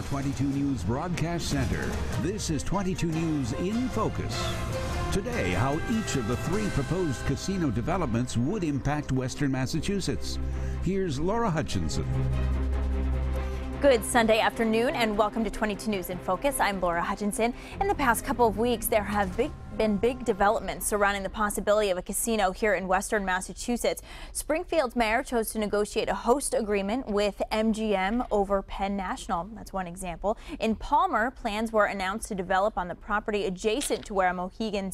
your 22 News Broadcast Center. This is 22 News in Focus. Today, how each of the 3 proposed casino developments would impact Western Massachusetts. Here's Laura Hutchinson. Good Sunday afternoon and welcome to 22 News in Focus. I'm Laura Hutchinson. In the past couple of weeks, there have been big developments surrounding the possibility of a casino here in Western Massachusetts. Springfield's mayor chose to negotiate a host agreement with MGM over Penn National. That's one example. In Palmer, plans were announced to develop on the property adjacent to where a Mohegan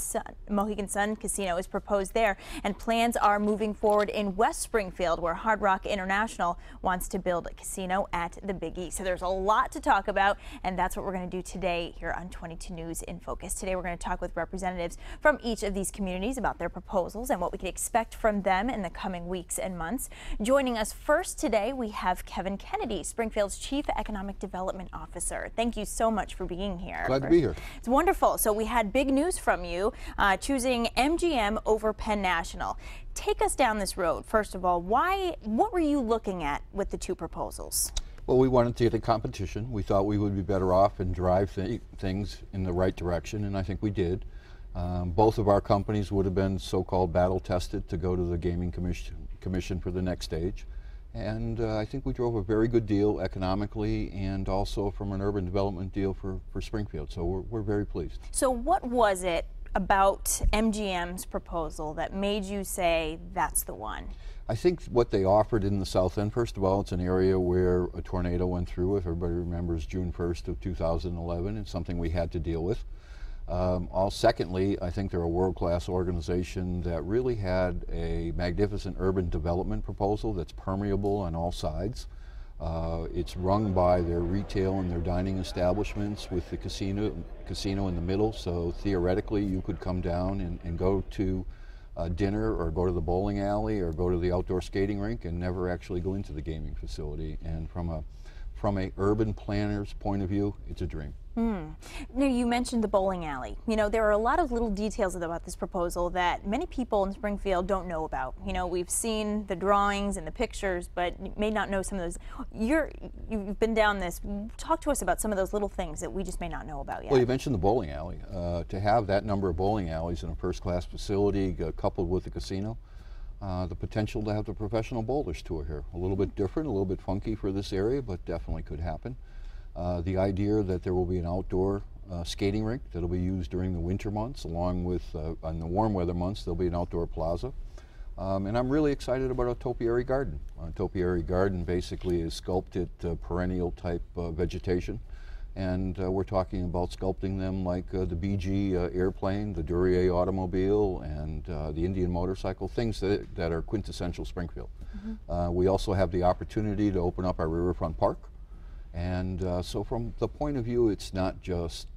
Sun Casino is proposed there. And plans are moving forward in West Springfield, where Hard Rock International wants to build a casino at the Big E. So there's a lot to talk about, and that's what we're going to do today here on 22 News in Focus. Today we're going to talk with representatives from each of these communities about their proposals and what we can expect from them in the coming weeks and months. Joining us first today, we have Kevin Kennedy, Springfield's Chief Economic Development Officer. Thank you so much for being here. Glad to be here. It's wonderful. So we had big news from you, choosing MGM over Penn National. Take us down this road. First of all, what were you looking at with the 2 proposals? Well, we wanted to get a competition. We thought we would be better off and drive things in the right direction, and I think we did. Both of our companies would have been so-called battle tested to go to the Gaming Commission for the next stage. And I think we drove a very good deal economically and also from an urban development deal for Springfield. So we're very pleased. So what was it about MGM's proposal that made you say that's the one? I think what they offered in the south end, first of all, it's an area where a tornado went through. If everybody remembers June 1st of 2011, it's something we had to deal with. Secondly, I think they're a world-class organization that really had a magnificent urban development proposal that's permeable on all sides. It's run by their retail and their dining establishments with the casino in the middle, so theoretically you could come down and go to dinner or go to the bowling alley or go to the outdoor skating rink and never actually go into the gaming facility. And from a urban planner's point of view, it's a dream. Now, you mentioned the bowling alley. You know, there are a lot of little details about this proposal that many people in Springfield don't know about. You know, we've seen the drawings and the pictures, but you may not know some of those. You've been down this. Talk to us about some of those little things that we just may not know about yet. Well, you mentioned the bowling alley. To have that number of bowling alleys in a first-class facility coupled with the casino, the potential to have the professional bowlers tour here. A little bit different, a little bit funky for this area, but definitely could happen. The idea that there will be an outdoor skating rink that will be used during the winter months, along with, in the warm weather months, there'll be an outdoor plaza. And I'm really excited about a topiary garden. A topiary garden basically is sculpted perennial type vegetation. And we're talking about sculpting them like the BG airplane, the Duryea automobile, and the Indian motorcycle, things that are quintessential Springfield. We also have the opportunity to open up our riverfront park. And so from the point of view, it's not just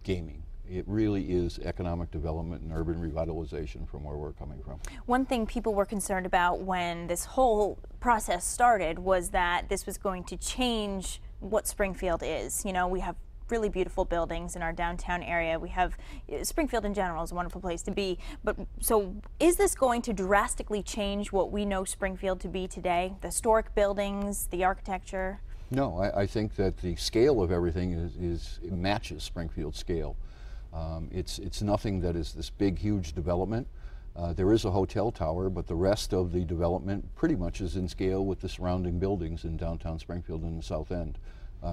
gaming. It really is economic development and urban revitalization from where we're coming from. One thing people were concerned about when this whole process started was that this was going to change what Springfield is. You know, we have really beautiful buildings in our downtown area. We have Springfield in general is a wonderful place to be. But so is this going to drastically change what we know Springfield to be today? The historic buildings, the architecture? No, I think that the scale of everything it matches Springfield's scale. It's nothing that is this big, huge development. There is a hotel tower, but the rest of the development pretty much is in scale with the surrounding buildings in downtown Springfield and the south end.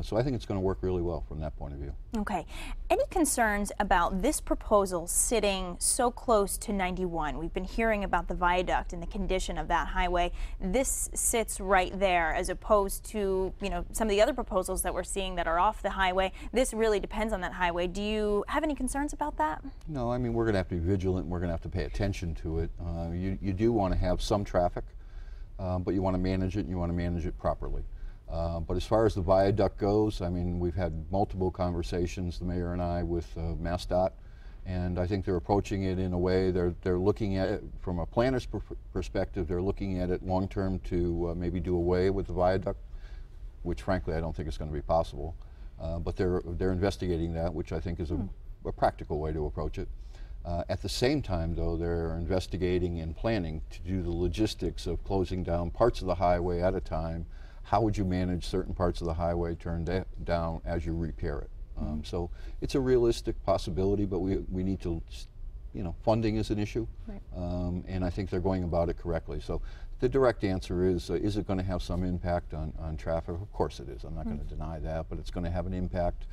So I think it's going to work really well from that point of view. Okay. Any concerns about this proposal sitting so close to 91? We've been hearing about the viaduct and the condition of that highway. This sits right there as opposed to, you know, some of the other proposals that we're seeing that are off the highway. This really depends on that highway. Do you have any concerns about that? No, I mean, we're going to have to be vigilant. We're going to have to pay attention to it. You do want to have some traffic, but you want to manage it and you want to manage it properly. But as far as the viaduct goes, I mean, we've had multiple conversations, the mayor and I, with MassDOT, and I think they're approaching it in a way, they're looking at it from a planner's perspective, they're looking at it long-term to maybe do away with the viaduct, which frankly I don't think is going to be possible. But they're investigating that, which I think is a practical way to approach it. At the same time, though, they're investigating and planning to do the logistics of closing down parts of the highway at a time, how would you manage certain parts of the highway turned down as you repair it? So it's a realistic possibility, but we need to, funding is an issue, Right. and I think they're going about it correctly. So the direct answer is it going to have some impact on traffic? Of course it is. I'm not going to deny that, but it's going to have an impact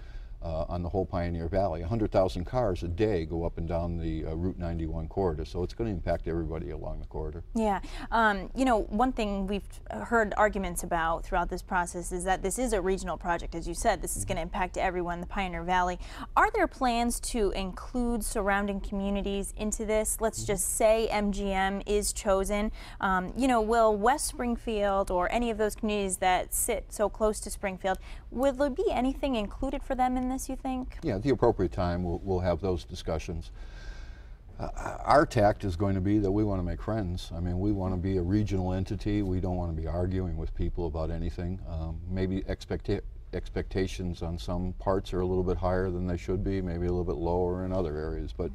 on the whole Pioneer Valley. 100,000 cars a day go up and down the Route 91 corridor, so it's going to impact everybody along the corridor. Yeah, one thing we've heard arguments about throughout this process is that this is a regional project. As you said, this is going to impact everyone in the Pioneer Valley. Are there plans to include surrounding communities into this? Let's just say MGM is chosen. Will West Springfield or any of those communities that sit so close to Springfield, will there be anything included for them in this, you think? Yeah, at the appropriate time we'll have those discussions. Our tact is going to be that we want to make friends. I mean, we want to be a regional entity. We don't want to be arguing with people about anything. Maybe expectations on some parts are a little bit higher than they should be, maybe a little bit lower in other areas. But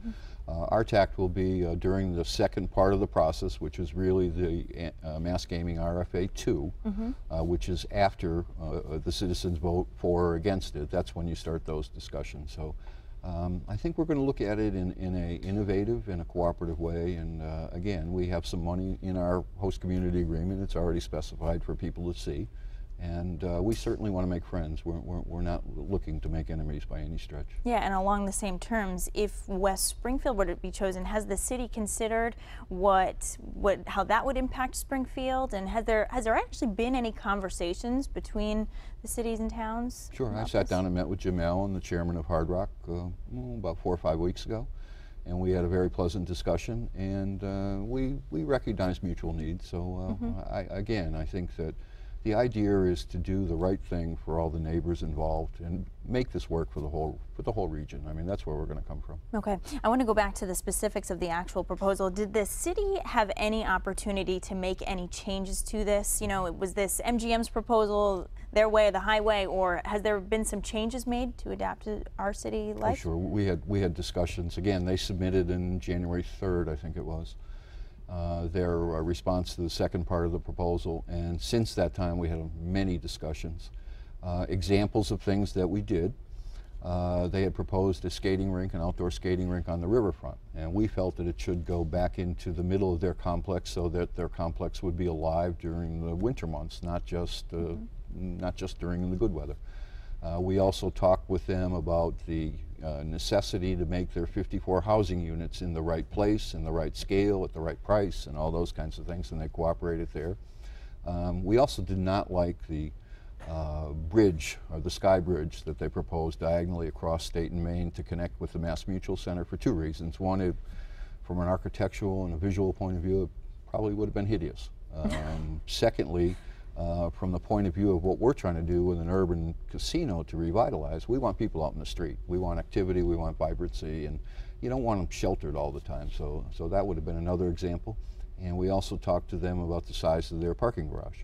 our tact will be during the second part of the process, which is really the mass gaming RFA 2, which is after the citizens vote for or against it. That's when you start those discussions. So I think we're going to look at it in an innovative and a cooperative way. And again, we have some money in our host community agreement. It's already specified for people to see. And we certainly want to make friends. We're not looking to make enemies by any stretch. Yeah, and along the same terms, if West Springfield were to be chosen, has the city considered how that would impact Springfield? And has there actually been any conversations between the cities and towns? Sure, I sat down and met with Jim Allen, the chairman of Hard Rock, about 4 or 5 weeks ago. And we had a very pleasant discussion, and we recognized mutual needs. So I think that the idea is to do the right thing for all the neighbors involved and make this work for the whole region. I mean, that's where we're going to come from. Okay. I want to go back to the specifics of the actual proposal. Did the city have any opportunity to make any changes to this? Was this MGM's proposal, their way or the highway, or has there been some changes made to adapt to our city life? Oh, sure. We had discussions. Again, they submitted in January 3rd, I think it was, their response to the second part of the proposal, and since that time we had many discussions. Examples of things that we did, they had proposed a skating rink, an outdoor skating rink on the riverfront, and we felt that it should go back into the middle of their complex so that their complex would be alive during the winter months, not just during the good weather. We also talked with them about the necessity to make their 54 housing units in the right place, in the right scale, at the right price, and all those kinds of things, and they cooperated there. We also did not like the bridge, or the sky bridge that they proposed diagonally across state and Maine to connect with the Mass Mutual Center for 2 reasons. One, from an architectural and a visual point of view, it probably would have been hideous. Secondly, from the point of view of what we're trying to do with an urban casino to revitalize, we want people out in the street. We want activity, we want vibrancy, and you don't want them sheltered all the time. So that would have been another example. And we also talked to them about the size of their parking garage.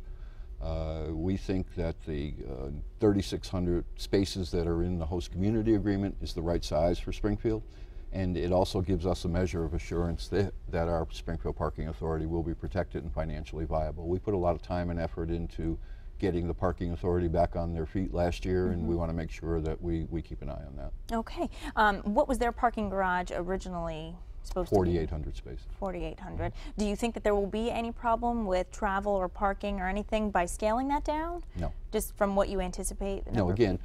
We think that the 3,600 spaces that are in the host community agreement is the right size for Springfield. And it also gives us a measure of assurance that our Springfield Parking Authority will be protected and financially viable. We put a lot of time and effort into getting the Parking Authority back on their feet last year, and we want to make sure that we keep an eye on that. Okay. What was their parking garage originally supposed to be? 4,800 spaces. 4,800. Do you think that there will be any problem with travel or parking or anything by scaling that down? No. Just from what you anticipate? No, again,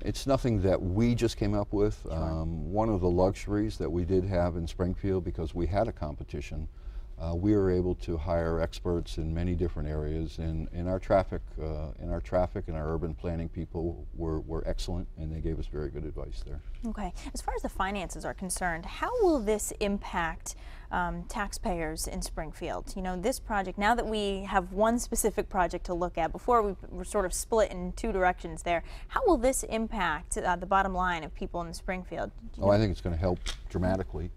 it's nothing that we just came up with. Sure. One of the luxuries that we did have in Springfield, because we had a competition, we were able to hire experts in many different areas, and our traffic and our urban planning people were excellent, and they gave us very good advice there. Okay. As far as the finances are concerned, how will this impact taxpayers in Springfield? This project, now that we have one specific project to look at, before we were sort of split in 2 directions there, how will this impact the bottom line of people in Springfield? I think it's going to help dramatically.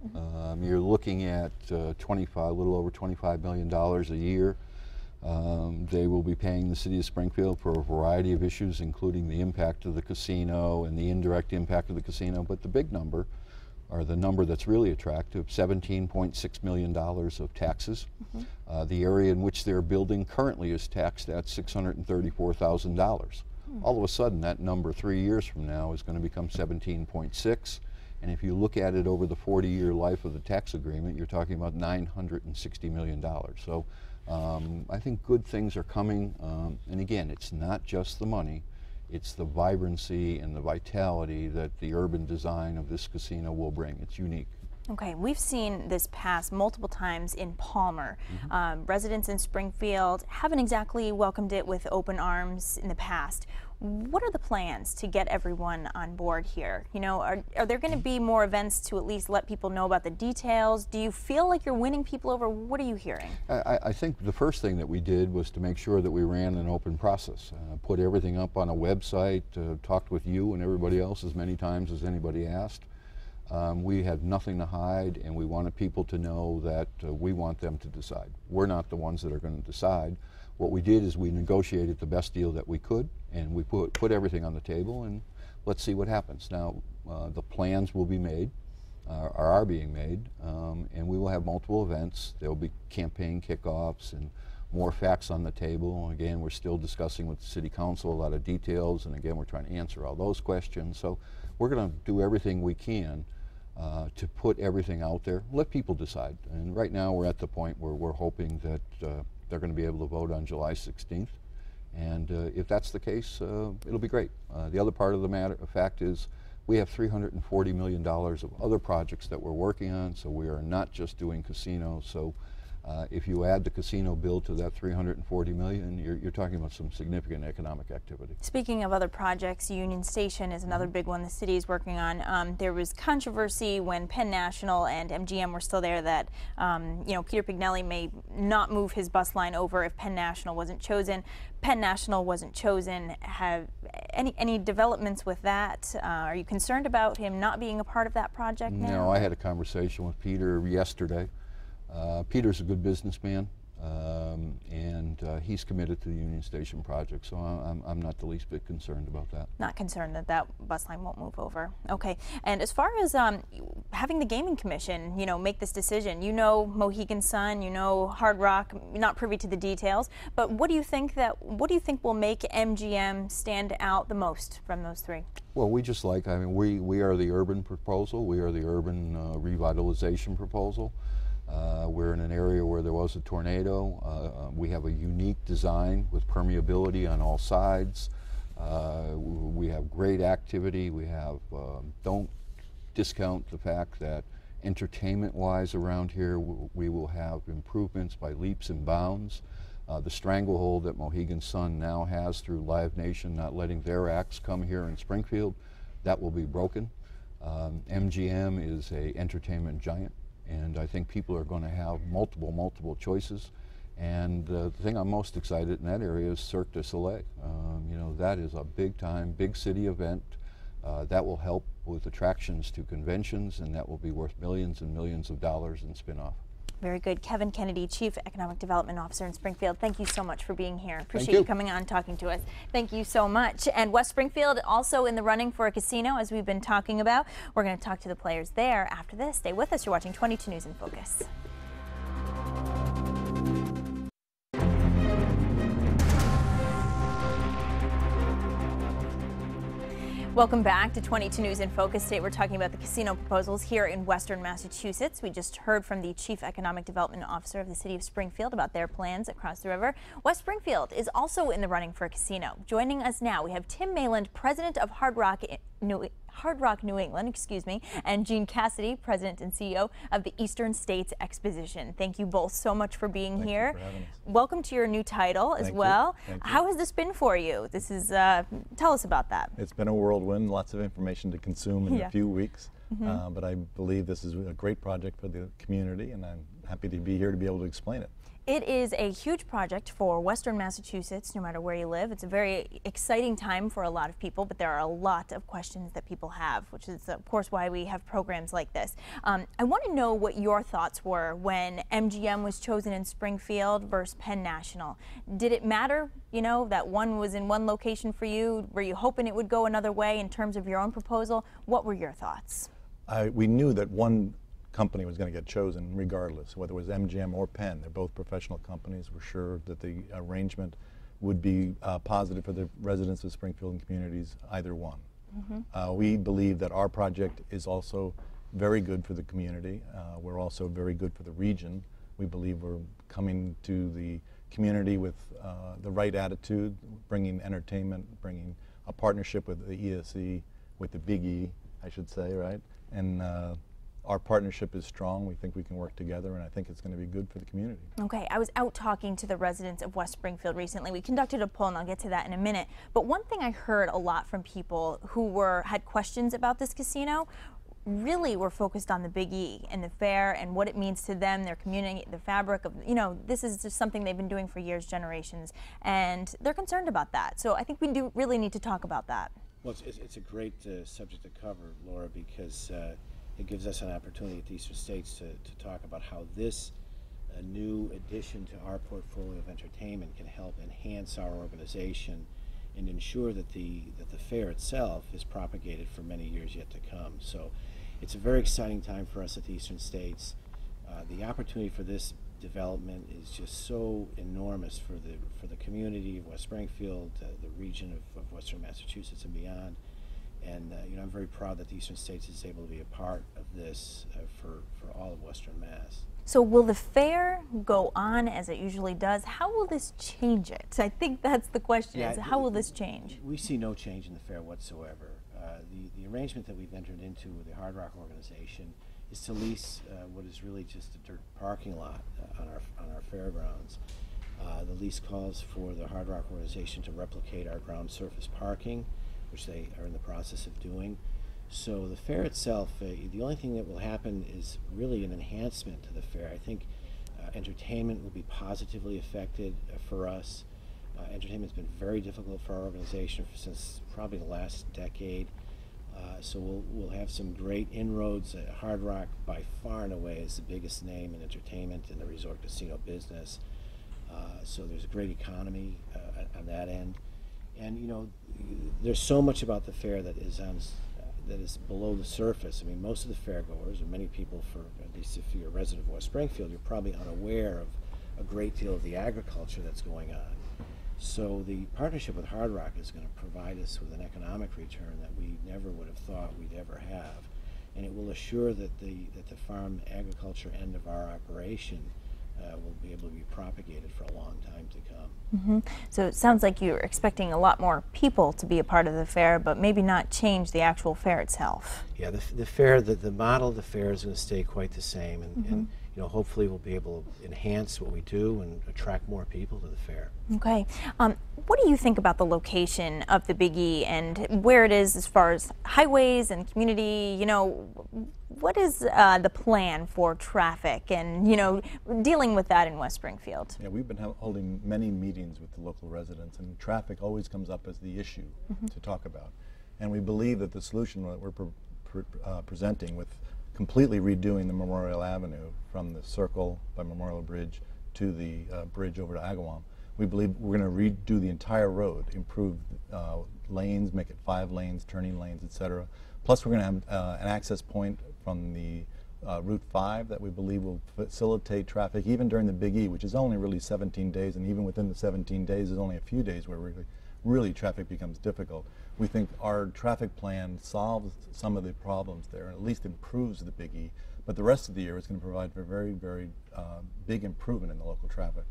You're looking at a little over $25 million a year. They will be paying the city of Springfield for a variety of issues, including the impact of the casino and the indirect impact of the casino, but the big number are the number that's really attractive, $17.6 million of taxes. The area in which they're building currently is taxed at $634,000. All of a sudden, that number 3 years from now is going to become 17.6. And if you look at it over the 40-year life of the tax agreement, you're talking about $960 million. So I think good things are coming. And again, it's not just the money. It's the vibrancy and the vitality that the urban design of this casino will bring. It's unique. Okay, we've seen this pass multiple times in Palmer. Residents in Springfield haven't exactly welcomed it with open arms in the past. What are the plans to get everyone on board here? You know, are there going to be more events to at least let people know about the details? Do you feel like you're winning people over? What are you hearing? I think the first thing that we did was to make sure that we ran an open process, put everything up on a website, talked with you and everybody else as many times as anybody asked. We had nothing to hide, and we wanted people to know that we want them to decide. We're not the ones that are going to decide. What we did is we negotiated the best deal that we could, and we put everything on the table, and let's see what happens. Now, the plans will be made, are being made, and we will have multiple events. There will be campaign kickoffs and more facts on the table. Again, we're still discussing with the City Council a lot of details, and again, we're trying to answer all those questions. So we're going to do everything we can to put everything out there, let people decide. And right now we're at the point where we're hoping that they're going to be able to vote on July 16th. And if that's the case, it'll be great. The other part of the fact is we have $340 million of other projects that we're working on, so we are not just doing casinos. So if you add the casino bill to that $340 million, you're talking about some significant economic activity. Speaking of other projects, Union Station is another big one the city is working on. There was controversy when Penn National and MGM were still there that you know, Peter Pignelli may not move his bus line over if Penn National wasn't chosen. Penn National wasn't chosen. Have any developments with that? Are you concerned about him not being a part of that project now? No, I had a conversation with Peter yesterday. Peter's a good businessman, and he's committed to the Union Station project, so I'm not the least bit concerned about that. Not concerned that that bus line won't move over. Okay, and as far as having the Gaming Commission, you know, make this decision, you know Mohegan Sun, you know Hard Rock, you're not privy to the details, but what do you think will make MGM stand out the most from those three? Well, we just like, I mean, we are the urban proposal, we are the urban revitalization proposal. We're in an area where there was a tornado. We have a unique design with permeability on all sides. We have great activity. We have, don't discount the fact that entertainment-wise around here, we will have improvements by leaps and bounds. The stranglehold that Mohegan Sun now has through Live Nation not letting their acts come here in Springfield, that will be broken. MGM is an entertainment giant, and I think people are going to have multiple choices. And the thing I'm most excited in that area is Cirque du Soleil. You know, that is a big-time, big city event that will help with attractions to conventions, and that will be worth millions and millions of dollars in spin-off. Very good. Kevin Kennedy, Chief Economic Development Officer in Springfield, thank you so much for being here. Appreciate you coming on and talking to us. Thank you so much. And West Springfield also in the running for a casino, as we've been talking about. We're going to talk to the players there after this. Stay with us. You're watching 22 News in Focus. Welcome back to 22 News in Focus. Today we're talking about the casino proposals here in Western Massachusetts. We just heard from the Chief Economic Development Officer of the City of Springfield about their plans across the river. West Springfield is also in the running for a casino. Joining us now, we have Tim Mayland, President of Hard Rock New England, and Gene Cassidy, President and CEO of the Eastern States Exposition. Thank you both so much for being here. Thank you for having us. Welcome to your new title as well. Thank you. How has this been for you? This is tell us about that. It's been a whirlwind, lots of information to consume in a few weeks, but I believe this is a great project for the community, and I'm happy to be here to be able to explain it. It is a huge project for Western Massachusetts, no matter where you live. It's a very exciting time for a lot of people, but there are a lot of questions that people have, which is, of course, why we have programs like this. I want to know what your thoughts were when MGM was chosen in Springfield versus Penn National. Did it matter, you know, that one was in one location for you? Were you hoping it would go another way in terms of your own proposal? What were your thoughts? We knew that one company was going to get chosen regardless, whether it was MGM or Penn. They're both professional companies. We're sure that the arrangement would be positive for the residents of Springfield and communities, either one. We believe that our project is also very good for the community. We're also very good for the region. We believe we're coming to the community with the right attitude, bringing entertainment, bringing a partnership with the ESE, with the Big E, I should say, right? And our partnership is strong. We think we can work together, and I think it's going to be good for the community. Okay, I was out talking to the residents of West Springfield recently. We conducted a poll, and I'll get to that in a minute. But one thing I heard a lot from people who had questions about this casino really were focused on the Big E and the fair and what it means to them, their community, the fabric of, this is just something they've been doing for years, generations, and they're concerned about that. So I think we do really need to talk about that. Well, it's a great subject to cover, Laura, because it gives us an opportunity at the Eastern States to talk about how this new addition to our portfolio of entertainment can help enhance our organization and ensure that the fair itself is propagated for many years yet to come. So it's a very exciting time for us at the Eastern States. The opportunity for this development is just so enormous for the community of West Springfield, the region of Western Massachusetts and beyond. And I'm very proud that the Eastern States is able to be a part of this for all of Western Mass. So will the fair go on as it usually does? How will this change it? I think that's the question, is how will this change? We see no change in the fair whatsoever. The arrangement that we've entered into with the Hard Rock organization is to lease what is really just a dirt parking lot on our fairgrounds. The lease calls for the Hard Rock organization to replicate our ground surface parking, which they are in the process of doing. So the fair itself, the only thing that will happen is really an enhancement to the fair. I think entertainment will be positively affected for us. Entertainment's been very difficult for our organization since probably the last decade. So we'll have some great inroads. Hard Rock by far and away is the biggest name in entertainment in the resort casino business. So there's a great economy on that end. And there's so much about the fair that is below the surface. I mean, most of the fairgoers, or many people, at least if you're a resident of West Springfield, you're probably unaware of a great deal of the agriculture that's going on. So the partnership with Hard Rock is going to provide us with an economic return that we never would have thought we'd ever have, and it will assure that the farm agriculture end of our operation will be able to be propagated for a long time to come. So it sounds like you're expecting a lot more people to be a part of the fair, but maybe not change the actual fair itself. Yeah, the fair, the model of the fair is going to stay quite the same, and hopefully we'll be able to enhance what we do and attract more people to the fair. Okay. What do you think about the location of the Big E and where it is as far as highways and community? What is the plan for traffic and, dealing with that in West Springfield? Yeah, we've been holding many meetings with the local residents, and traffic always comes up as the issue to talk about. And we believe that the solution that we're presenting with completely redoing the Memorial Avenue from the circle by Memorial Bridge to the bridge over to Agawam, we believe we're going to redo the entire road, improve lanes, make it 5 lanes, turning lanes, etc. Plus we're going to have an access point from the Route 5 that we believe will facilitate traffic even during the Big E, which is only really 17 days, and even within the 17 days there's only a few days where really traffic becomes difficult. We think our traffic plan solves some of the problems there, and at least improves the Big E, but the rest of the year is going to provide for very, very big improvement in the local traffic.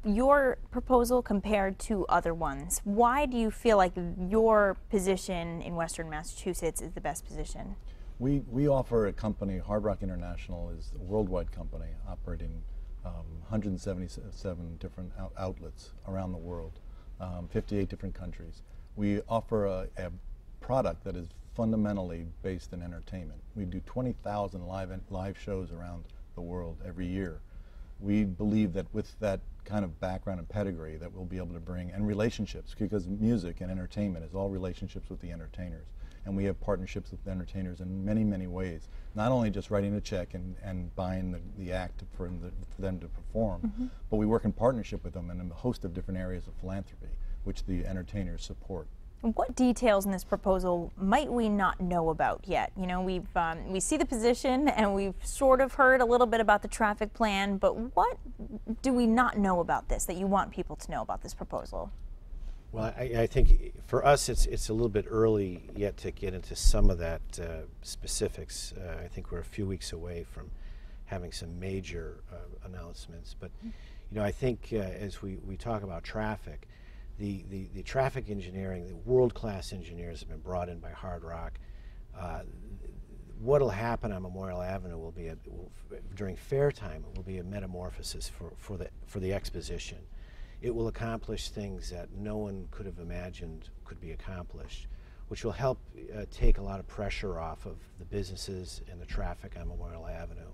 Your proposal compared to other ones, why do you feel like your position in Western Massachusetts is the best position? We offer a company, Hard Rock International is a worldwide company operating 177 different outlets around the world, 58 different countries. We offer a product that is fundamentally based in entertainment. We do 20,000 live shows around the world every year. We believe that with that kind of background and pedigree that we'll be able to bring, and relationships, because music and entertainment is all relationships with the entertainers. And we have partnerships with the entertainers in many, many ways. Not only just writing a check and buying the act for them to perform, but we work in partnership with them in a host of different areas of philanthropy, which the entertainers support. What details in this proposal might we not know about yet? You know, we see the position and we've sort of heard a little bit about the traffic plan, but what do we not know about this that you want people to know about this proposal? Well, I think for us it's a little bit early yet to get into some of that specifics. I think we're a few weeks away from having some major announcements, but you know, I think as we talk about traffic, the traffic engineering, the world-class engineers have been brought in by Hard Rock. What will happen on Memorial Avenue will be during fair time. It will be a metamorphosis for the exposition. It will accomplish things that no one could have imagined could be accomplished, which will help take a lot of pressure off of the businesses and the traffic on Memorial Avenue,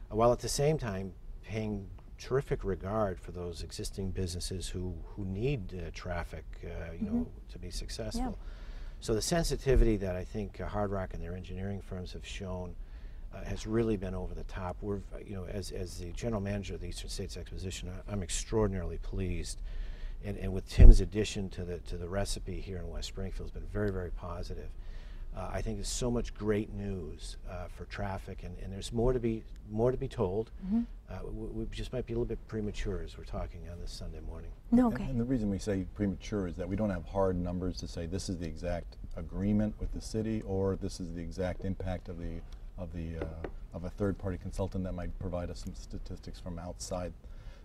while at the same time paying terrific regard for those existing businesses who need traffic, you know, to be successful. Yeah. So the sensitivity that I think Hard Rock and their engineering firms have shown has really been over the top. We're, you know, as the general manager of the Eastern States Exposition, I'm extraordinarily pleased, and with Tim's addition to the recipe here in West Springfield has been very, very positive. I think there's so much great news for traffic, and there's more to be told. We just might be a little bit premature as we're talking on this Sunday morning. No, okay. And the reason we say premature is that we don't have hard numbers to say this is the exact agreement with the city, or this is the exact impact of a third-party consultant that might provide us some statistics from outside.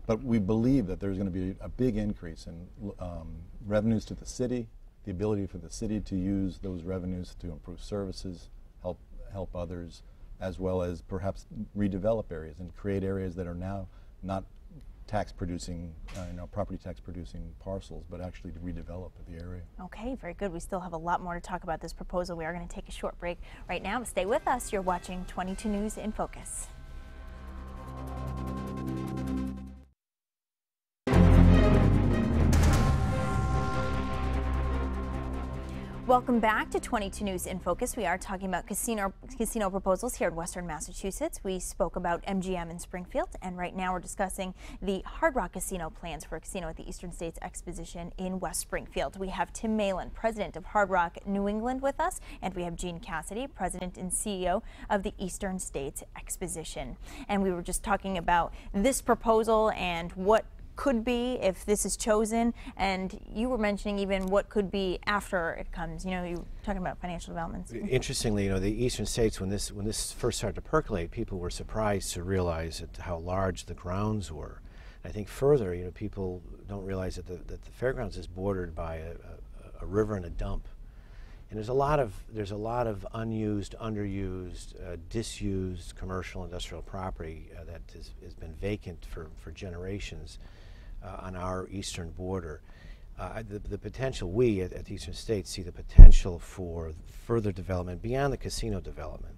But we believe that there's going to be a big increase in revenues to the city, the ability for the city to use those revenues to improve services, help others, as well as perhaps redevelop areas and create areas that are now not tax-producing, property tax-producing parcels, but actually to redevelop the area. Okay, very good. We still have a lot more to talk about this proposal. We are going to take a short break right now. Stay with us. You're watching 22 News in Focus. Welcome back to 22 News in Focus. We are talking about casino proposals here in Western Massachusetts. We spoke about MGM in Springfield, and right now we're discussing the Hard Rock Casino plans for a casino at the Eastern States Exposition in West Springfield. We have Tim Malin, president of Hard Rock New England, with us, and we have Gene Cassidy, president and CEO of the Eastern States Exposition. And we were just talking about this proposal and what could be if this is chosen, and you were mentioning even what could be after it comes. You know, you were talking about financial developments. Interestingly, you know, the Eastern States, when this first started to percolate, people were surprised to realize how large the grounds were. I think further, you know, people don't realize that the fairgrounds is bordered by a river and a dump, and there's a lot of unused, underused, disused commercial industrial property that has been vacant for generations on our eastern border. The potential, we at the Eastern States see the potential for further development beyond the casino development.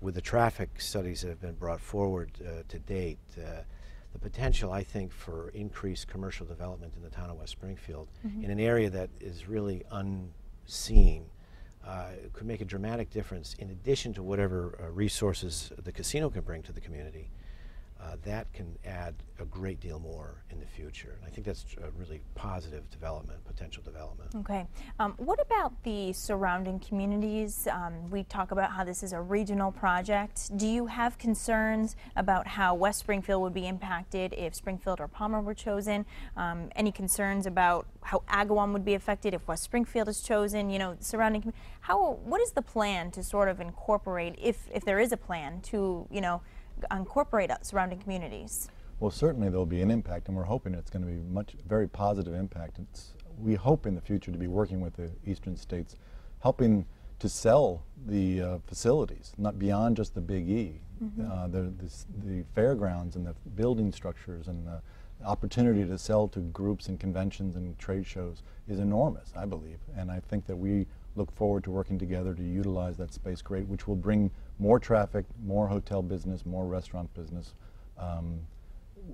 With the traffic studies that have been brought forward to date, the potential, I think, for increased commercial development in the town of West Springfield in an area that is really unseen could make a dramatic difference in addition to whatever resources the casino can bring to the community. That can add a great deal more in the future. And I think that's a really positive development, potential development. Okay. What about the surrounding communities? We talk about how this is a regional project. Do you have concerns about how West Springfield would be impacted if Springfield or Palmer were chosen? Any concerns about how Agawam would be affected if West Springfield is chosen? You know, surrounding. What is the plan to sort of incorporate, if there is a plan to, you know, incorporate surrounding communities? Well, certainly there'll be an impact, and we're hoping it's going to be very positive impact. We hope in the future to be working with the Eastern States, helping to sell the facilities, not beyond just the Big E. The fairgrounds and the building structures and the opportunity to sell to groups and conventions and trade shows is enormous, I believe. And I think that we look forward to working together to utilize that space great, which will bring more traffic, more hotel business, more restaurant business.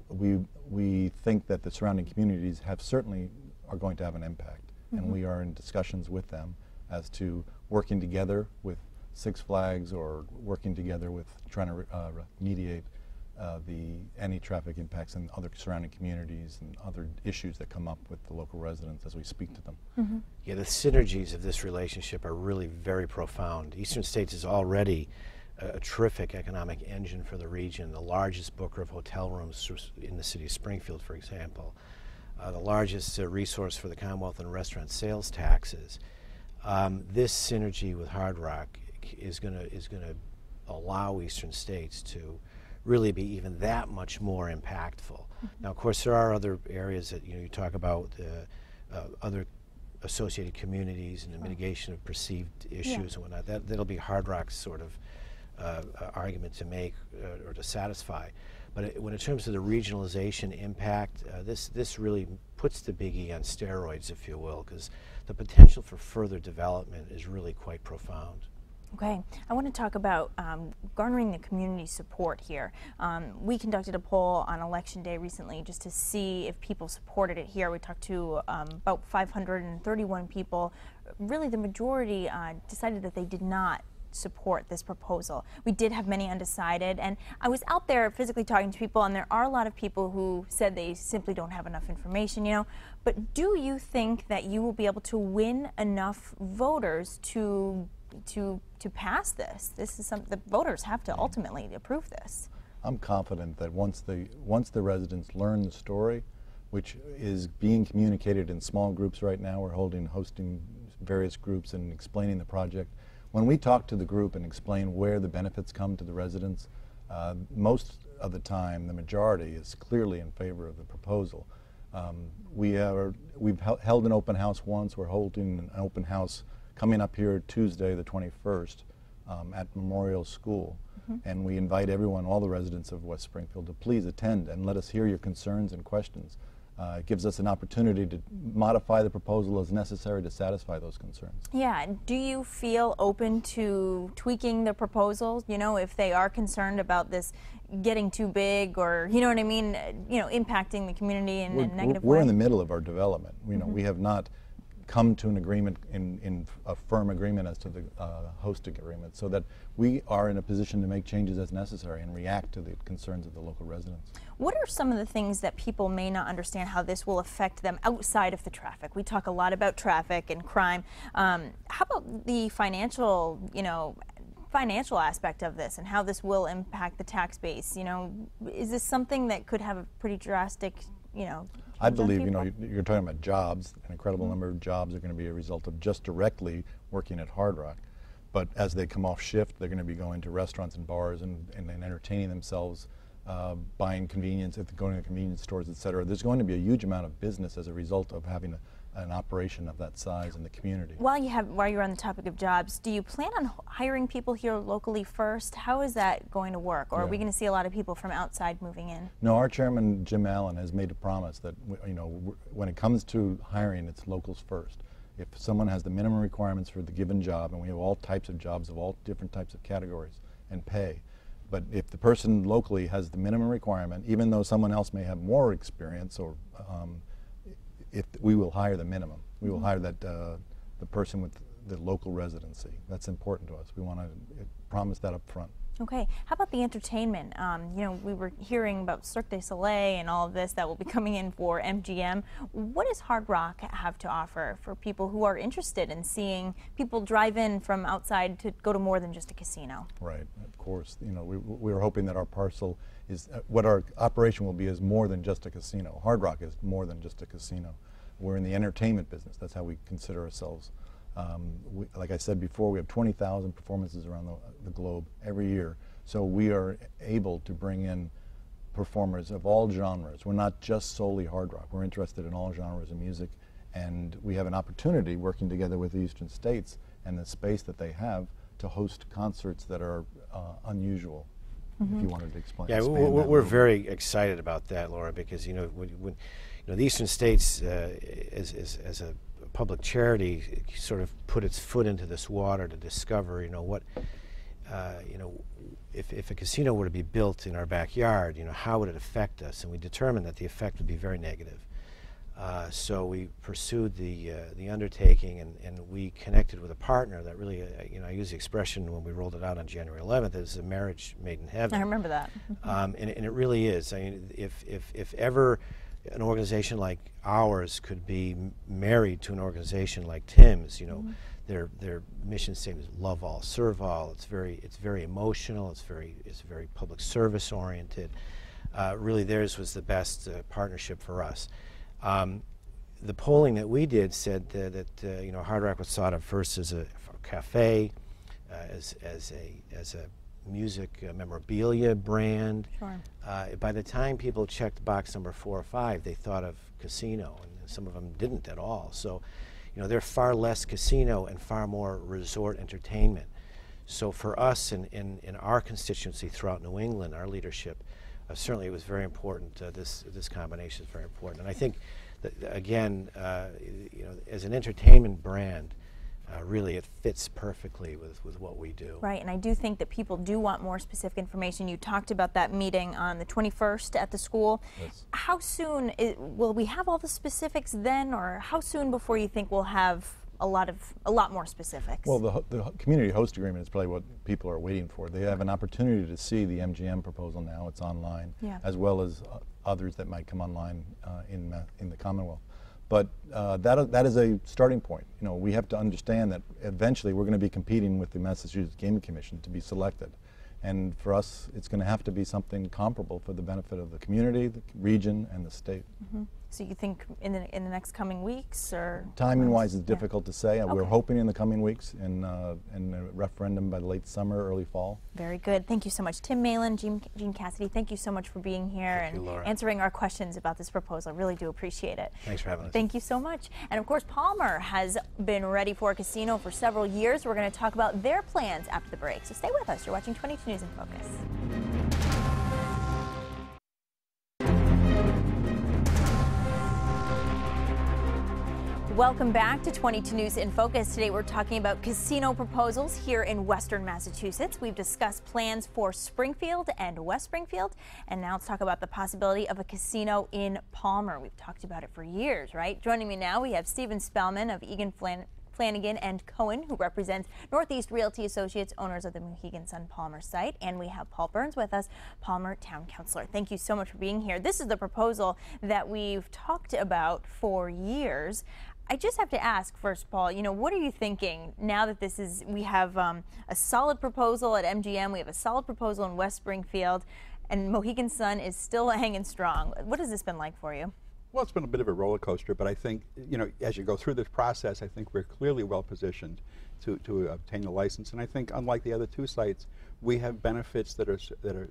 We think that the surrounding communities certainly are going to have an impact, and we are in discussions with them as to working together with Six Flags or working together with trying to mediate any traffic impacts in other surrounding communities and other issues that come up with the local residents as we speak to them. Yeah, the synergies of this relationship are really very profound. Eastern States is already a terrific economic engine for the region, the largest booker of hotel rooms in the city of Springfield, for example, the largest resource for the Commonwealth and restaurant sales taxes. This synergy with Hard Rock is going to allow Eastern States to really be even that much more impactful. Now, of course, there are other areas that you talk about, other associated communities and the mitigation of perceived issues and whatnot. That'll be Hard Rock's sort of argument to make or to satisfy. But when in terms of the regionalization impact, this really puts the Big E on steroids, if you will, because the potential for further development is really quite profound. Okay, I want to talk about garnering the community support here. We conducted a poll on Election Day recently just to see if people supported it here. We talked to about 531 people. Really, the majority decided that they did not support this proposal. We did have many undecided, and I was out there physically talking to people, and there are a lot of people who said they simply don't have enough information, But do you think that you will be able to win enough voters to pass this? This is the voters have to ultimately approve this. I'm confident that once the residents learn the story, which is being communicated in small groups right now, we're hosting various groups and explaining the project. When we talk to the group and explain where the benefits come to the residents, most of the time, the majority is clearly in favor of the proposal. We've held an open house once. We're holding an open house coming up here Tuesday, the 21st, at Memorial School. And we invite everyone, all the residents of West Springfield, to please attend and let us hear your concerns and questions. It gives us an opportunity to modify the proposal as necessary to satisfy those concerns. Yeah, do you feel open to tweaking the proposal, if they are concerned about this getting too big or, impacting the community in a negative way? We're in the middle of our development. We have not come to an agreement in a firm agreement as to the host agreement, so that we are in a position to make changes as necessary and react to the concerns of the local residents. What are some of the things that people may not understand how this will affect them outside of the traffic? We talk a lot about traffic and crime. How about the financial aspect of this and how this will impact the tax base? Is this something that could have a pretty drastic, I believe, you're talking about jobs. An incredible number of jobs are going to be a result of just directly working at Hard Rock. But as they come off shift, they're going to be going to restaurants and bars and entertaining themselves, buying convenience, going to convenience stores, etc. There's going to be a huge amount of business as a result of having an operation of that size in the community. While you're on the topic of jobs, do you plan on hiring people here locally first? How is that going to work? Or are we going to see a lot of people from outside moving in? No, our chairman, Jim Allen, has made a promise that when it comes to hiring, it's locals first. If someone has the minimum requirements for the given job, and we have all types of jobs of all different types of categories and pay, but if the person locally has the minimum requirement, even though someone else may have more experience, or we will hire the minimum. We will hire that the person with the local residency. That's important to us. We want to promise that up front. Okay. How about the entertainment? We were hearing about Cirque du Soleil and all of this that will be coming in for MGM. What does Hard Rock have to offer for people who are interested in seeing people drive in from outside to go to more than just a casino? Right. Of course. We're hoping that our parcel is what our operation will be is more than just a casino. Hard Rock is more than just a casino. We're in the entertainment business. That's how we consider ourselves. Like I said before, we have 20,000 performances around the globe every year. So we are able to bring in performers of all genres. We're not just solely hard rock. We're interested in all genres of music. And we have an opportunity working together with the Eastern States and the space that they have to host concerts that are unusual. If you wanted to explain. Yeah, we're very excited about that, Laura, because when the Eastern States, as a public charity, sort of put its foot into this water to discover, if a casino were to be built in our backyard, how would it affect us? And we determined that the effect would be very negative. So we pursued the undertaking, and we connected with a partner that really, I use the expression when we rolled it out on January 11th, as a marriage made in heaven. I remember that. And it really is. I mean, if ever an organization like ours could be married to an organization like Tim's, their mission statement is love all, serve all. It's very emotional. It's very public service oriented. Really, theirs was the best partnership for us. The polling that we did said that Hard Rock was thought of first as a cafe, as a music memorabilia brand. Sure. By the time people checked box number 4 or 5, they thought of casino, and some of them didn't at all. So, they're far less casino and far more resort entertainment. So for us in our constituency throughout New England, our leadership, certainly it was very important. This combination is very important, and I think that, again, as an entertainment brand, really it fits perfectly with what we do. Right, and I do think that people do want more specific information. You talked about that meeting on the 21st at the school. Yes. How soon will we have all the specifics then, or how soon before you think we'll have a lot more specifics? Well, the community host agreement is probably what people are waiting for. They have an opportunity to see the MGM proposal now. It's online, as well as others that might come online in the Commonwealth. But that is a starting point. We have to understand that eventually we're going to be competing with the Massachusetts Gaming Commission to be selected. And for us, it's going to have to be something comparable for the benefit of the community, the region, and the state. Mm-hmm. So you think in the next coming weeks, or timing-wise, it's difficult to say. Okay. We're hoping in the coming weeks, in a referendum by late summer, early fall. Very good. Thank you so much, Tim Malin, Gene Cassidy. Thank you so much for being here and answering our questions about this proposal. I really do appreciate it. Thanks for having us. Thank you so much. And of course, Palmer has been ready for a casino for several years. We're going to talk about their plans after the break. So stay with us. You're watching 22 News in Focus. Welcome back to 22 News in Focus. Today we're talking about casino proposals here in Western Massachusetts. We've discussed plans for Springfield and West Springfield, and now let's talk about the possibility of a casino in Palmer. We've talked about it for years, right? Joining me now, we have Stephen Spellman of Egan Flanagan and Cohen, who represents Northeast Realty Associates, owners of the Mohegan Sun Palmer site. And we have Paul Burns with us, Palmer Town Councilor. Thank you so much for being here. This is the proposal that we've talked about for years. I just have to ask first, Paul, what are you thinking now that we have a solid proposal at MGM, we have a solid proposal in West Springfield, and Mohegan Sun is still hanging strong. What has this been like for you? Well, it's been a bit of a roller coaster, but I think, as you go through this process, I think we're clearly well positioned to obtain the license. And I think, unlike the other two sites, we have benefits that are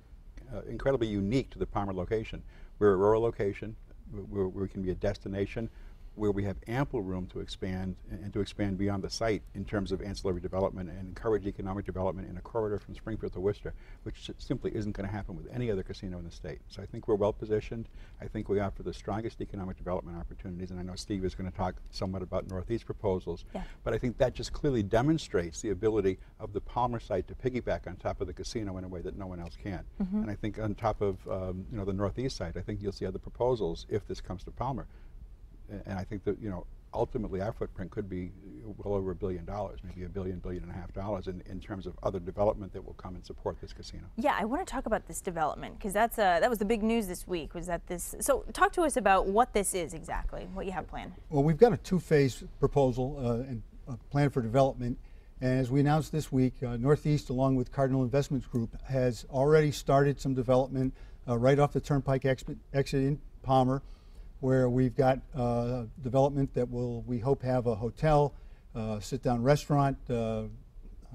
incredibly unique to the Palmer location. We're a rural location, we can be a destination where we have ample room to expand and to expand beyond the site in terms of ancillary development and encourage economic development in a corridor from Springfield to Worcester, which simply isn't going to happen with any other casino in the state. So I think we're well positioned. I think we offer the strongest economic development opportunities, and I know Steve is going to talk somewhat about Northeast proposals, but I think that just clearly demonstrates the ability of the Palmer site to piggyback on top of the casino in a way that no one else can. And I think on top of the Northeast site, I think you'll see other proposals if this comes to Palmer. And I think that, ultimately our footprint could be well over $1 billion, maybe $1.5 billion in terms of other development that will come and support this casino. Yeah, I want to talk about this development because that was the big news this week. Was that this? So talk to us about what this is exactly, what you have planned. Well, we've got a two-phase proposal and a plan for development. And as we announced this week, Northeast, along with Cardinal Investments Group, has already started some development right off the Turnpike exit in Palmer, where we've got development that will, we hope, have a hotel, sit-down restaurant,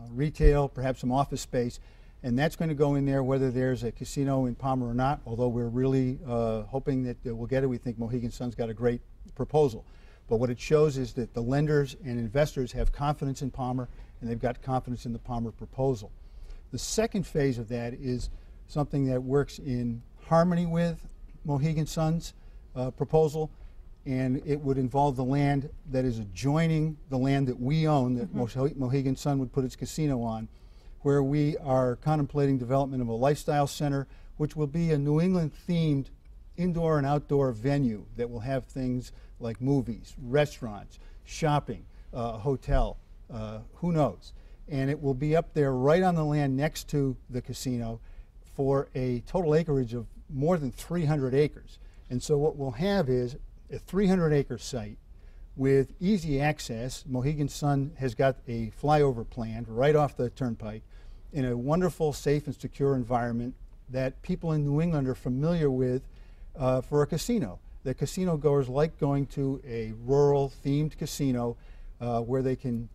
retail, perhaps some office space, and that's going to go in there whether there's a casino in Palmer or not, although we're really hoping that we'll get it. We think Mohegan Sun's got a great proposal. But what it shows is that the lenders and investors have confidence in Palmer, and they've got confidence in the Palmer proposal. The second phase of that is something that works in harmony with Mohegan Sun's proposal, and it would involve the land that is adjoining the land that we own, that Mohegan Sun would put its casino on, where we are contemplating development of a lifestyle center, which will be a New England themed indoor and outdoor venue that will have things like movies, restaurants, shopping, hotel, who knows. And it will be up there right on the land next to the casino for a total acreage of more than 300 acres. And so what we'll have is a 300-acre site with easy access. Mohegan Sun has got a flyover planned right off the turnpike in a wonderful, safe, and secure environment that people in New England are familiar with for a casino. The casino goers like going to a rural themed casino where they can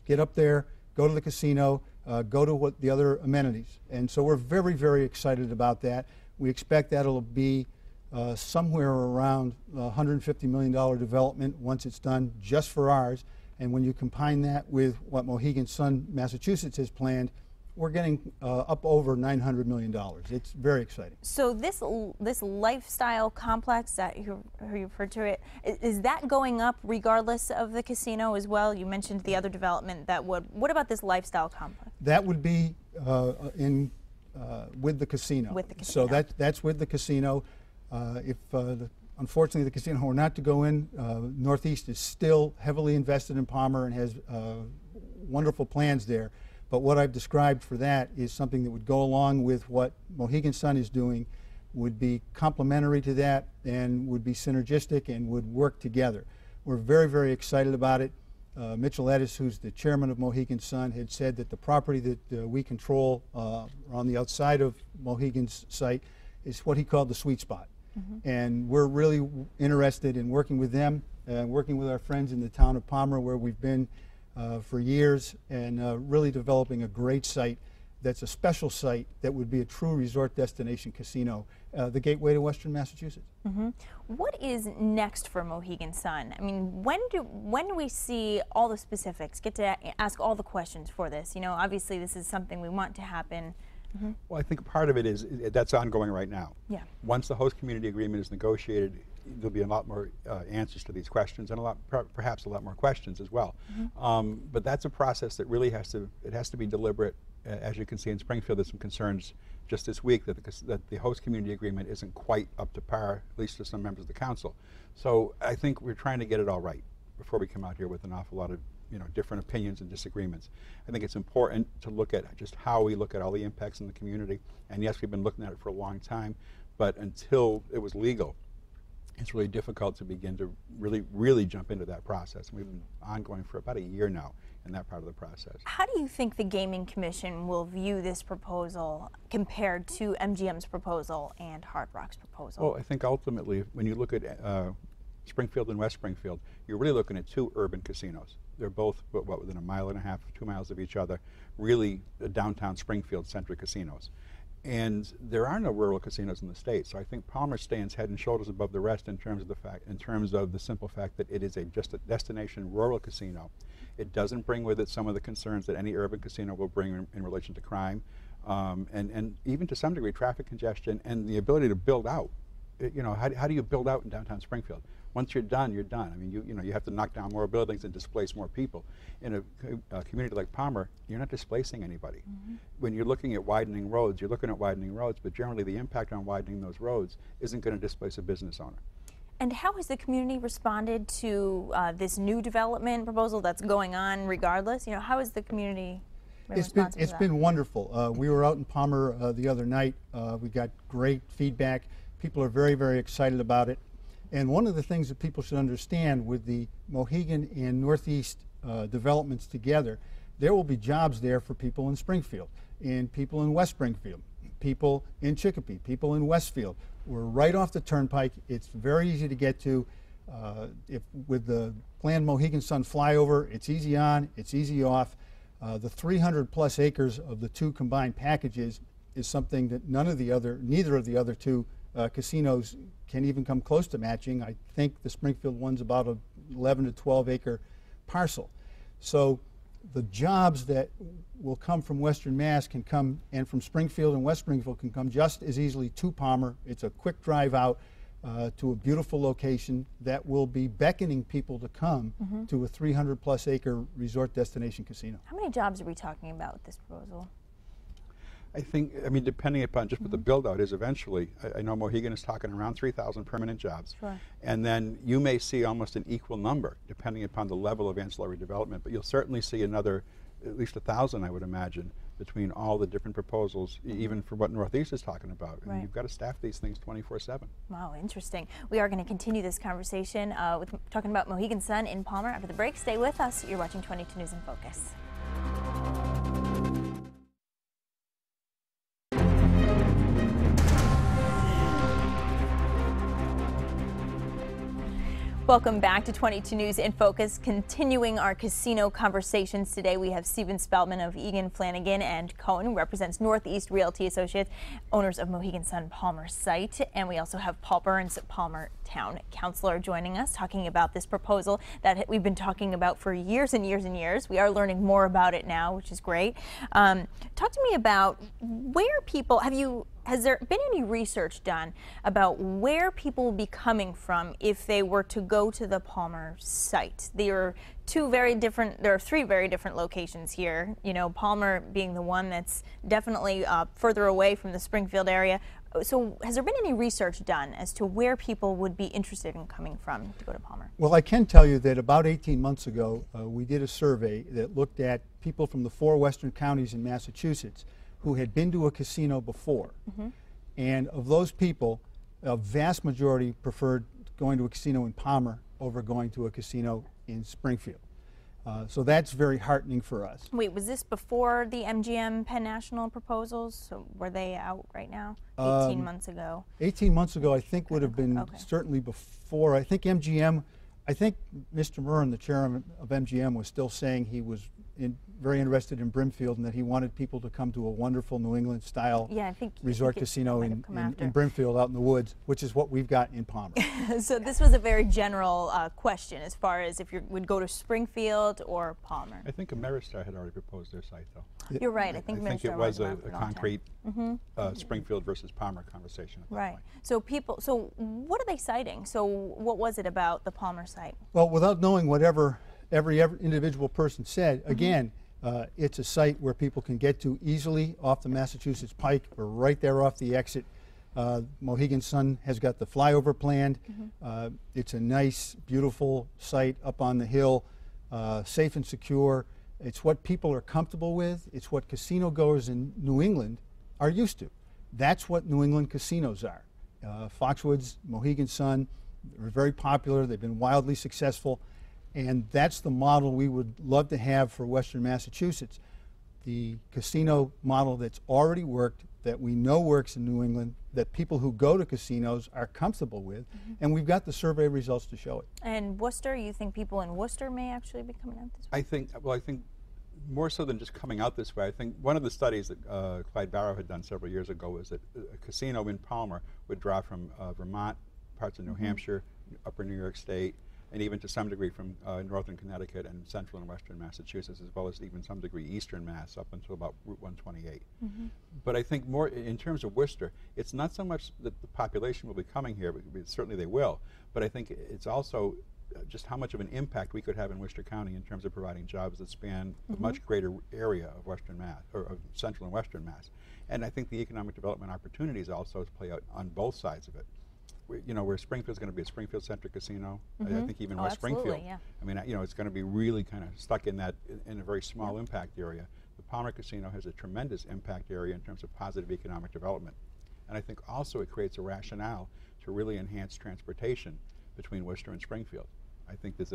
get up there, go to the casino, go to what the other amenities. And so we're very, very excited about that. We expect that it'll be somewhere around $150 million development once it's done just for ours. And when you combine that with what Mohegan Sun, Massachusetts has planned, we're getting up over $900 million. It's very exciting. So this lifestyle complex that you referred to it, is that going up regardless of the casino as well? You mentioned the other development that would. What about this lifestyle complex? That would be with the casino. With the casino. So that's with the casino. Unfortunately, the casino were not to go in. Northeast is still heavily invested in Palmer and has wonderful plans there. But what I've described for that is something that would go along with what Mohegan Sun is doing, would be complementary to that, and would be synergistic and would work together. We're very, very excited about it. Mitchell Edis, who's the chairman of Mohegan Sun, had said that the property that we control on the outside of Mohegan's site is what he called the sweet spot. Mm-hmm. And we're really interested in working with them and working with our friends in the town of Palmer, where we've been for years, and really developing a great site that's a special site that would be a true resort destination casino, the gateway to Western Massachusetts. Mm-hmm. What is next for Mohegan Sun? I mean, when do we see all the specifics, get to ask all the questions for this? You know, obviously this is something we want to happen. Mm-hmm. Well, I think part of it is that's ongoing right now. Yeah. Once the host community agreement is negotiated, there'll be a lot more answers to these questions, and perhaps a lot more questions as well. Mm-hmm. But that's a process that really has to be deliberate. As you can see in Springfield, there's some concerns just this week that the host community agreement isn't quite up to par, at least to some members of the council. So I think we're trying to get it all right before we come out here with an awful lot of different opinions and disagreements. I think it's important to look at just how we look at all the impacts in the community. And yes, we've been looking at it for a long time, but until it was legal, it's really difficult to begin to really jump into that process. We've been ongoing for about a year now in that part of the process. How do you think the Gaming Commission will view this proposal compared to MGM's proposal and Hard Rock's proposal? Well, I think ultimately, when you look at Springfield and West Springfield, you're really looking at two urban casinos. They're both, within 1.5 miles, 2 miles of each other, really downtown Springfield-centric casinos. And there are no rural casinos in the state, so I think Palmer stands head and shoulders above the rest in terms of the simple fact that it is just a destination rural casino. It doesn't bring with it some of the concerns that any urban casino will bring in relation to crime, and even to some degree traffic congestion and the ability to build out. How do you build out in downtown Springfield? Once you're done, you're done. I mean, you have to knock down more buildings and displace more people. In a community like Palmer, you're not displacing anybody. Mm-hmm. When you're looking at widening roads, you're looking at widening roads, but generally the impact on widening those roads isn't going to displace a business owner. And how has the community responded to this new development proposal that's going on regardless? How is the community responsive to that? It's been wonderful. We were out in Palmer the other night. We got great feedback. People are very, very excited about it. And one of the things that people should understand with the Mohegan and Northeast developments together, there will be jobs there for people in Springfield, and people in West Springfield, people in Chicopee, people in Westfield. We're right off the turnpike. It's very easy to get to. With the planned Mohegan Sun flyover, it's easy on, it's easy off. The 300+ acres of the two combined packages is something that neither of the other two casinos can even come close to matching. I think the Springfield one's about an 11 to 12 acre parcel. So the jobs that will come from Western Mass can come, and from Springfield and West Springfield can come just as easily to Palmer. It's a quick drive out to a beautiful location that will be beckoning people to come to a 300+ acre resort destination casino. How many jobs are we talking about with this proposal? I think, I mean, depending upon just what the build out is eventually, I know Mohegan is talking around 3,000 permanent jobs. Sure. And then you may see almost an equal number depending upon the level of ancillary development, but you'll certainly see another, at least 1,000, I would imagine, between all the different proposals, even for what Northeast is talking about. And you've got to staff these things 24/7. Wow, interesting. We are going to continue this conversation with talking about Mohegan Sun in Palmer after the break. Stay with us. You're watching 22 News in Focus. Welcome back to 22 News in Focus. Continuing our casino conversations today, we have Stephen Speltman of Egan, Flanagan & Cohen, who represents Northeast Realty Associates, owners of Mohegan Sun Palmer site. And we also have Paul Burns, Palmer Town Councilor, joining us, talking about this proposal that we've been talking about for years and years and years. We are learning more about it now, which is great. Talk to me about where people, has there been any research done about where people will be coming from if they were to go to the Palmer site? There are three very different locations here. You know, Palmer being the one that's definitely further away from the Springfield area. So has there been any research done as to where people would be interested in coming from to go to Palmer? Well, I can tell you that about 18 months ago, we did a survey that looked at people from the 4 western counties in Massachusetts who had been to a casino before. And of those people, a vast majority preferred going to a casino in Palmer over going to a casino in Springfield. So that's very heartening for us. Wait, was this before the MGM Penn National proposals? So were they out right now? 18 months ago? 18 months ago, I think, would have been certainly before. I think MGM, I think Mr. Murren, the chairman of MGM, was still saying he was very interested in Brimfield and that he wanted people to come to a wonderful New England style resort casino in Brimfield out in the woods, which is what we've got in Palmer. So this was a very general question as far as if you would go to Springfield or Palmer. I think Ameristar had already proposed their site, though. You're right. I think it was a concrete Springfield versus Palmer conversation. Right. So what are they citing? So what was it about the Palmer site? Well, without knowing whatever every individual person said, again, it's a site where people can get to easily off the Massachusetts Pike. We're right there off the exit. Mohegan Sun has got the flyover planned. It's a nice, beautiful site up on the hill, safe and secure. It's what people are comfortable with. It's what casino goers in New England are used to. That's what New England casinos are. Foxwoods, Mohegan Sun, they're very popular. They've been wildly successful. And that's the model we would love to have for Western Massachusetts. The casino model that's already worked, that we know works in New England, that people who go to casinos are comfortable with, and we've got the survey results to show it. And Worcester, you think people in Worcester may actually be coming out this way? I think more so than just coming out this way, I think one of the studies that Clyde Barrow had done several years ago was that a casino in Palmer would draw from Vermont, parts of New Hampshire, upper New York State, and even to some degree from northern Connecticut and central and western Massachusetts, as well as even some degree eastern Mass up until about Route 128. But I think more in terms of Worcester, it's not so much that the population will be coming here, but certainly they will, but I think it's also just how much of an impact we could have in Worcester County in terms of providing jobs that span a much greater area of Western Mass, or of central and western Mass. And I think the economic development opportunities also play out on both sides of it. Where Springfield's going to be a Springfield-centric casino. I think even West Springfield. Yeah. I mean, it's going to be really kind of stuck in that in a very small impact area. The Palmer Casino has a tremendous impact area in terms of positive economic development, and I think also it creates a rationale to really enhance transportation between Worcester and Springfield. I think there's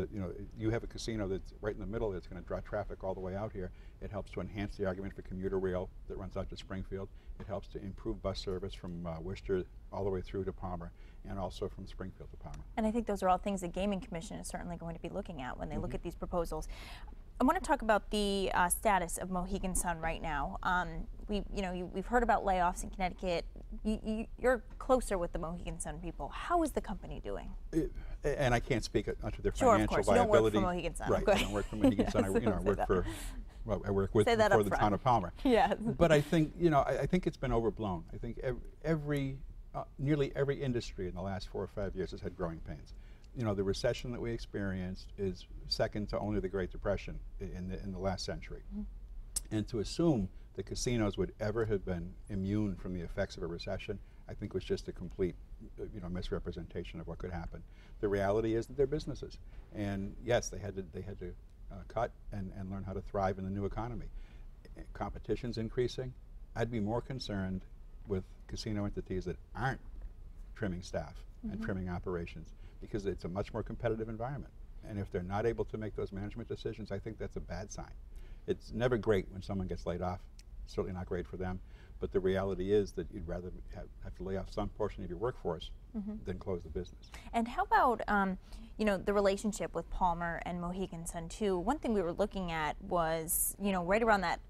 you have a casino that's right in the middle that's going to draw traffic all the way out here. It helps to enhance the argument for commuter rail that runs out to Springfield. It helps to improve bus service from Worcester all the way through to Palmer, and also from Springfield to Palmer. And I think those are all things the Gaming Commission is certainly going to be looking at when they look at these proposals. I want to talk about the status of Mohegan Sun right now. We've heard about layoffs in Connecticut. You're closer with the Mohegan Sun people. How is the company doing? And I can't speak onto their financial viability. You don't work for Mohegan Sun. Right, I don't work for Mohegan Sun. I work for the town of Palmer. Yeah. But I think I think it's been overblown. I think nearly every industry in the last 4 or 5 years has had growing pains. The recession that we experienced is second to only the Great Depression in the last century. And to assume the casinos would ever have been immune from the effects of a recession, I think was just a complete misrepresentation of what could happen. The reality is that they're businesses, and yes, they had to cut and learn how to thrive in the new economy. Competition's increasing. I'd be more concerned with casino entities that aren't trimming staff and trimming operations, because it's a much more competitive environment. And if they're not able to make those management decisions, I think that's a bad sign. It's never great when someone gets laid off. It's certainly not great for them. But the reality is that you'd rather have to lay off some portion of your workforce than close the business. And how about the relationship with Palmer and Mohegan Sun too? One thing we were looking at was right around that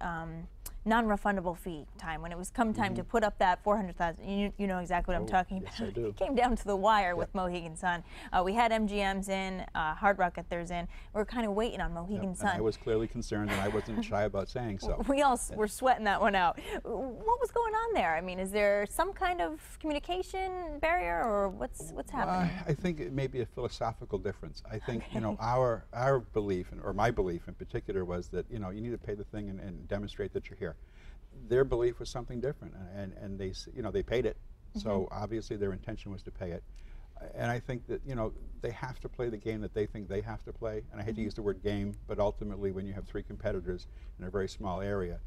non-refundable fee time, when it was come time to put up that $400,000. You know exactly what I'm talking about. Yes, I do. It came down to the wire with Mohegan Sun. We had MGM's in, Hard Rock at theirs in. We were kind of waiting on Mohegan Sun. And I was clearly concerned, and I wasn't shy about saying so. We all were sweating that one out. What was going on there? I mean, is there some kind of communication barrier, or what's happening? I think it may be a philosophical difference. I think our belief, or my belief in particular, was that you need to pay the thing and demonstrate that you're here. Their belief was something different, and they paid it. So obviously their intention was to pay it. And I think that they have to play the game that they think they have to play. And I hate to use the word game, but ultimately when you have three competitors in a very small area,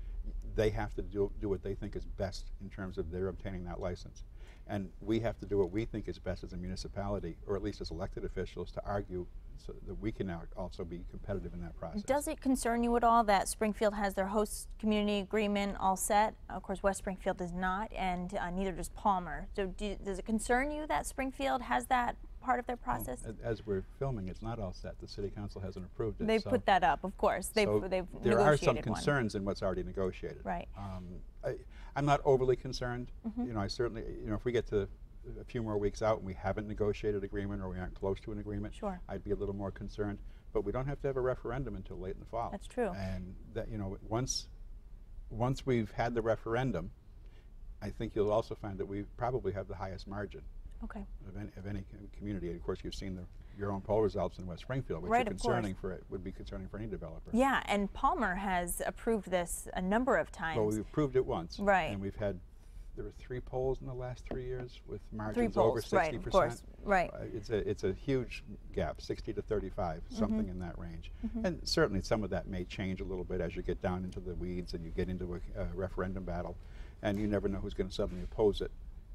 they have to do what they think is best in terms of their obtaining that license. And we have to do what we think is best as a municipality, or at least as elected officials, to argue so that we can now also be competitive in that process. Does it concern you at all that Springfield has their host community agreement all set? Of course, West Springfield does not, and neither does Palmer. So does it concern you that Springfield has that part of their process? Well, as we're filming, it's not all set. The City Council hasn't approved it. They've put that up, of course. They've there are some concerns in what's already negotiated. Right. I'm not overly concerned. I certainly, if we get to a few more weeks out and we haven't negotiated agreement, or we aren't close to an agreement, I'd be a little more concerned. But we don't have to have a referendum until late in the fall. That's true. And that once we've had the referendum, I think you'll also find that we probably have the highest margin of any community. And of course, you've seen your own poll results in West Springfield, which would be concerning for any developer. Yeah, and Palmer has approved this a number of times. Well, we've approved it once. Right. And there were 3 polls in the last 3 years with margins over 60%. Right, of course. Right. It's a huge gap, 60 to 35, something in that range. And certainly some of that may change a little bit as you get down into the weeds and you get into a referendum battle, and you never know who's going to suddenly oppose it.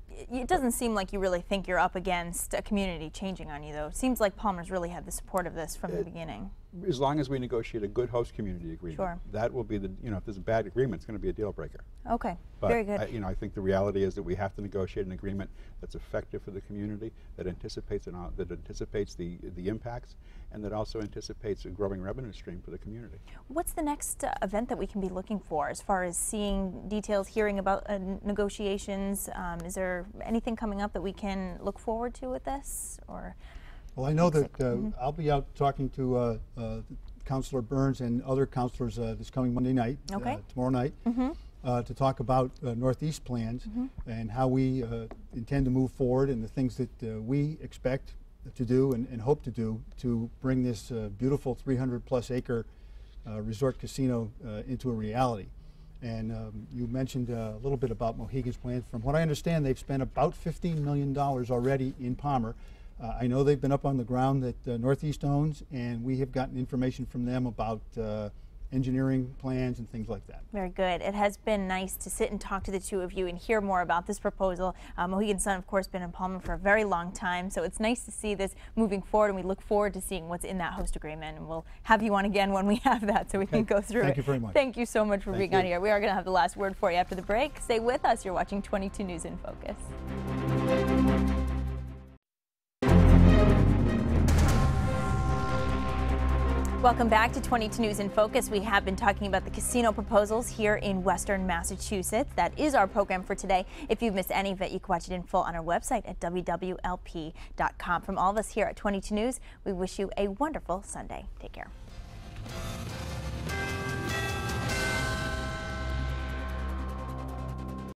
It doesn't seem like you really think you're up against a community changing on you, though. It seems like Palmer's really had the support of this from the beginning. As long as we negotiate a good host community agreement, that will be if there's a bad agreement, it's going to be a deal breaker. Okay, but very good. I think the reality is that we have to negotiate an agreement that's effective for the community, that anticipates the impacts, and that also anticipates a growing revenue stream for the community. What's the next event that we can be looking for as far as seeing details, hearing about negotiations? Is there anything coming up that we can look forward to with this? Or well, I know that I'll be out talking to Councilor Burns and other councilors this coming Monday night, tomorrow night, to talk about Northeast plans and how we intend to move forward, and the things that we expect to do and hope to do to bring this beautiful 300+ acre resort casino into a reality. And you mentioned a little bit about Mohegan's plans. From what I understand, they've spent about $15 million already in Palmer. I know they've been up on the ground that Northeast owns, and we have gotten information from them about engineering plans and things like that. Very good. It has been nice to sit and talk to the two of you and hear more about this proposal. Mohegan Sun, of course, been in Palmer for a very long time, so it's nice to see this moving forward, and we look forward to seeing what's in that host agreement. And we'll have you on again when we have that, so we can go through it. Thank you very much. Thank you so much for being on here. We are going to have the last word for you after the break. Stay with us. You're watching 22 News in Focus. Welcome back to 22 News in Focus. We have been talking about the casino proposals here in Western Massachusetts. That is our program for today. If you've missed any of it, you can watch it in full on our website at wwlp.com. From all of us here at 22 News, we wish you a wonderful Sunday. Take care.